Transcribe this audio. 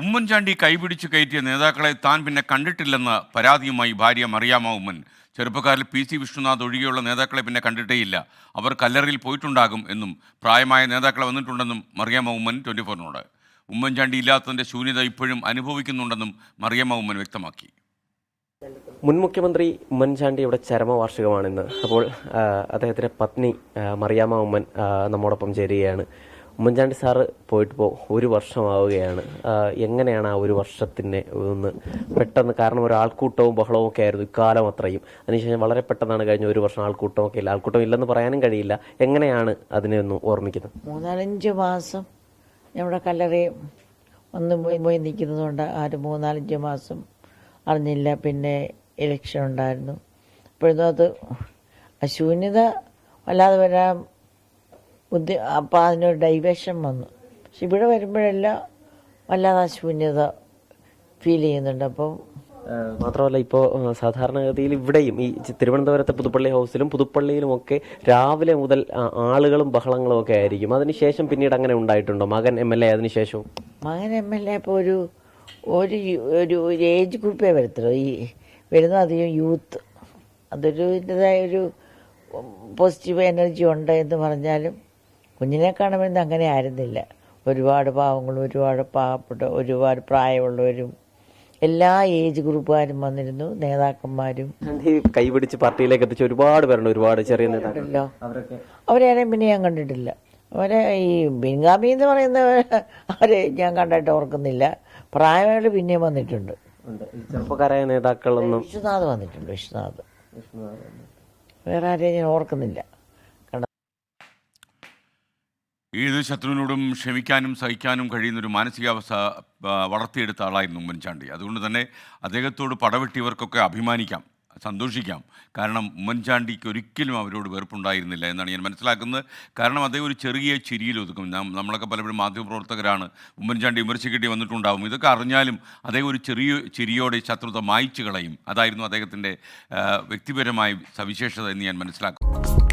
ഉമ്മൻചാണ്ടി കൈപിടിച്ച് കയറ്റിയ നേതാക്കളെ താൻ പിന്നെ കണ്ടിട്ടില്ലെന്ന പരാതിയുമായി ഭാര്യ മറിയാമ്മ ഉമ്മൻ. ചെറുപ്പക്കാരിൽ പി സി വിഷ്ണുനാഥ് ഒഴികെയുള്ള നേതാക്കളെ പിന്നെ കണ്ടിട്ടേയില്ല. അവർ കല്ലറയിൽ പോയിട്ടുണ്ടാകും എന്നും പ്രായമായ നേതാക്കളെ വന്നിട്ടുണ്ടെന്നും മറിയാമ്മ ഉമ്മൻ 24നോട്. ഉമ്മൻചാണ്ടി ഇല്ലാത്തതിൻ്റെ ശൂന്യത ഇപ്പോഴും അനുഭവിക്കുന്നുണ്ടെന്നും മറിയാമ്മ ഉമ്മൻ വ്യക്തമാക്കി. മുൻ മുഖ്യമന്ത്രി ഉമ്മൻചാണ്ടിയുടെ ചരമവാർഷികമാണിന്ന്. അപ്പോൾ അദ്ദേഹത്തിൻ്റെ പത്നി മറിയാമ്മ ഉമ്മൻ നമ്മോടൊപ്പം ചേരുകയാണ്. ഉമ്മൻചാണ്ടി സാറ് പോയിട്ടിപ്പോൾ ഒരു വർഷമാവുകയാണ്. എങ്ങനെയാണ് ആ ഒരു വർഷത്തിനെ ഒന്ന് പെട്ടെന്ന്, കാരണം ഒരു ആൾക്കൂട്ടവും ബഹളവും ഒക്കെ ആയിരുന്നു ഇക്കാലം അത്രയും, അതിനുശേഷം വളരെ പെട്ടെന്നാണ് കഴിഞ്ഞ ഒരു വർഷം ആൾക്കൂട്ടമൊക്കെ ഇല്ല. ആൾക്കൂട്ടം ഇല്ലെന്ന് പറയാനും കഴിയില്ല. എങ്ങനെയാണ് അതിനെ ഒന്ന് ഓർമ്മിക്കുന്നത്? 3-5 മാസം നമ്മുടെ കല്ലറയും ഒന്നും പോയി നിൽക്കുന്നതുകൊണ്ട് ആ ഒരു 3-5 മാസം അറിഞ്ഞില്ല. പിന്നെ ഇലക്ഷൻ ഉണ്ടായിരുന്നു. അപ്പോഴൊന്നും അത് ശൂന്യത വല്ലാതെ വരാൻ അപ്പം അതിനൊരു ഡൈവേഷൻ വന്നു. പക്ഷെ ഇവിടെ വരുമ്പോഴെല്ലാം വല്ലാതെ ശൂന്യത ഫീൽ ചെയ്യുന്നുണ്ട്. അപ്പം മാത്രമല്ല, ഇപ്പോൾ സാധാരണഗതിയിൽ ഇവിടെയും ഈ തിരുവനന്തപുരത്തെ പുതുപ്പള്ളി ഹൗസിലും പുതുപ്പള്ളിയിലുമൊക്കെ രാവിലെ മുതൽ ആളുകളും ബഹളങ്ങളും ഒക്കെ ആയിരിക്കും. അതിനുശേഷം പിന്നീട് അങ്ങനെ ഉണ്ടായിട്ടുണ്ടോ? മകൻ MLA അതിനുശേഷവും? മകൻ MLA ഇപ്പോൾ ഒരു ഏജ് ഗ്രൂപ്പേ വരത്തുള്ളൂ. ഈ വരുന്ന അധികം യൂത്ത്. അതൊരു ഇതിൻ്റെതായൊരു പോസിറ്റീവ് എനർജി ഉണ്ട് എന്ന് പറഞ്ഞാലും കുഞ്ഞിനെ കാണുമ്പോൾ അങ്ങനെ ആയിരുന്നില്ല. ഒരുപാട് പാവങ്ങളും ഒരുപാട് പാവപ്പെട്ട ഒരുപാട് പ്രായമുള്ളവരും എല്ലാ ഏജ് ഗ്രൂപ്പുകാരും വന്നിരുന്നു, നേതാക്കന്മാരും. കൈപിടിച്ച് പാർട്ടിയിലേക്ക് എത്തിച്ച ഒരുപാട് പേരുണ്ട്, ഒരുപാട് ചെറിയ നേതാക്കളല്ലോ. അവരെയാരെയും പിന്നെ ഞാൻ കണ്ടിട്ടില്ല. അവരെ ഈ ബിൻഗാമി എന്ന് അവരെ ഞാൻ കണ്ടായിട്ട് ഓർക്കുന്നില്ല. പ്രായമായിട്ട് പിന്നെയും വന്നിട്ടുണ്ട്. ചെറുപ്പക്കാരായ നേതാക്കളൊന്നും. വിശ്വനാഥ് വന്നിട്ടുണ്ട്. വിശ്വനാഥ് വേറെ ആരെയും ഞാൻ ഓർക്കുന്നില്ല. ഏത് ശത്രുവിനോടും ക്ഷമിക്കാനും സഹിക്കാനും കഴിയുന്നൊരു മാനസികാവസ്ഥ വളർത്തിയെടുത്ത ആളായിരുന്നു ഉമ്മൻചാണ്ടി. അതുകൊണ്ട് തന്നെ അദ്ദേഹത്തോട് പടവെട്ടിയവർക്കൊക്കെ അഭിമാനിക്കാം, സന്തോഷിക്കാം. കാരണം ഉമ്മൻചാണ്ടിക്ക് ഒരിക്കലും അവരോട് വെറുപ്പുണ്ടായിരുന്നില്ല എന്നാണ് ഞാൻ മനസ്സിലാക്കുന്നത്. കാരണം അദ്ദേഹം ഒരു ചെറിയ ചിരിയിൽ ഒതുക്കും. നമ്മളൊക്കെ പലപ്പോഴും മാധ്യമപ്രവർത്തകരാണ്, ഉമ്മൻചാണ്ടി വിമർശിക്കേണ്ടി വന്നിട്ടുണ്ടാവും. ഇതൊക്കെ അറിഞ്ഞാലും അദ്ദേഹം ഒരു ചെറിയ ചിരിയോടെ ശത്രുത മായ്ച്ചു കളയും. അതായിരുന്നു അദ്ദേഹത്തിൻ്റെ വ്യക്തിപരമായ സവിശേഷത എന്ന് ഞാൻ മനസ്സിലാക്കുന്നു.